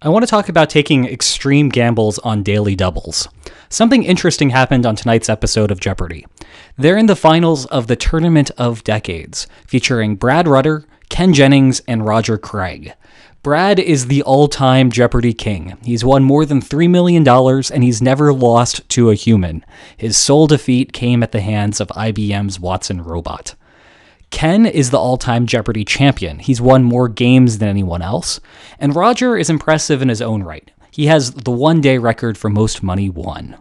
I want to talk about taking extreme gambles on daily doubles. Something interesting happened on tonight's episode of Jeopardy! They're in the finals of the Tournament of Decades, featuring Brad Rutter, Ken Jennings, and Roger Craig. Brad is the all-time Jeopardy! King. He's won more than $3 million, and he's never lost to a human. His sole defeat came at the hands of IBM's Watson robot. Ken is the all-time Jeopardy! Champion. He's won more games than anyone else. And Roger is impressive in his own right. He has the one-day record for most money won.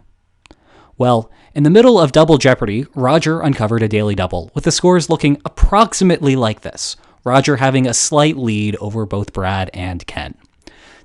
Well, in the middle of Double Jeopardy, Roger uncovered a daily double, with the scores looking approximately like this, Roger having a slight lead over both Brad and Ken.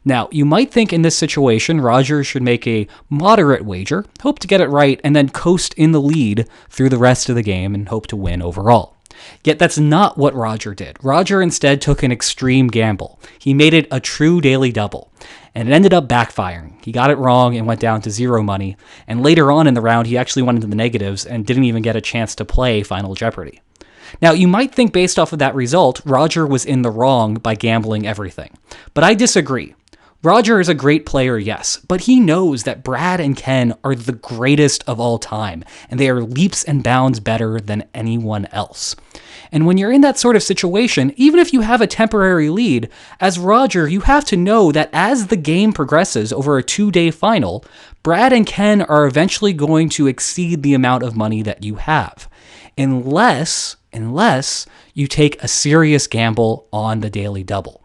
Now, you might think in this situation, Roger should make a moderate wager, hope to get it right, and then coast in the lead through the rest of the game and hope to win overall. Yet that's not what Roger did. Roger instead took an extreme gamble. He made it a true daily double, and it ended up backfiring. He got it wrong and went down to zero money, and later on in the round, he actually went into the negatives and didn't even get a chance to play Final Jeopardy! Now, you might think based off of that result, Roger was in the wrong by gambling everything, but I disagree. Roger is a great player, yes, but he knows that Brad and Ken are the greatest of all time, and they are leaps and bounds better than anyone else. And when you're in that sort of situation, even if you have a temporary lead, as Roger, you have to know that as the game progresses over a 2-day final, Brad and Ken are eventually going to exceed the amount of money that you have. Unless you take a serious gamble on the daily double.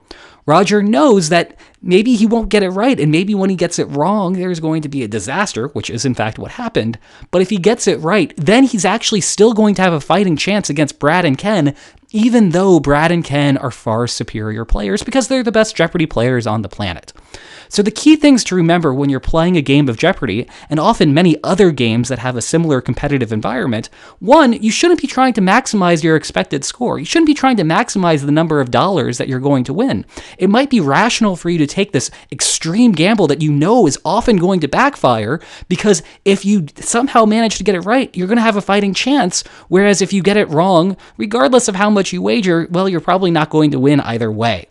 Roger knows that maybe he won't get it right, and maybe when he gets it wrong, there's going to be a disaster, which is in fact what happened. But if he gets it right, then he's actually still going to have a fighting chance against Brad and Ken, even though Brad and Ken are far superior players because they're the best Jeopardy! Players on the planet. So the key things to remember when you're playing a game of Jeopardy! And often many other games that have a similar competitive environment, one, you shouldn't be trying to maximize your expected score. You shouldn't be trying to maximize the number of dollars that you're going to win. It might be rational for you to take this extreme gamble that you know is often going to backfire, because if you somehow manage to get it right, you're going to have a fighting chance, whereas if you get it wrong, regardless of how much you wager, well, you're probably not going to win either way.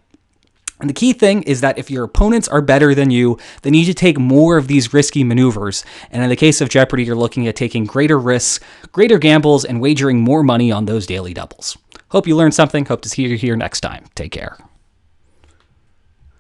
And the key thing is that if your opponents are better than you, then you need to take more of these risky maneuvers. And in the case of Jeopardy! You're looking at taking greater risks, greater gambles, and wagering more money on those daily doubles. Hope you learned something. Hope to see you here next time. Take care.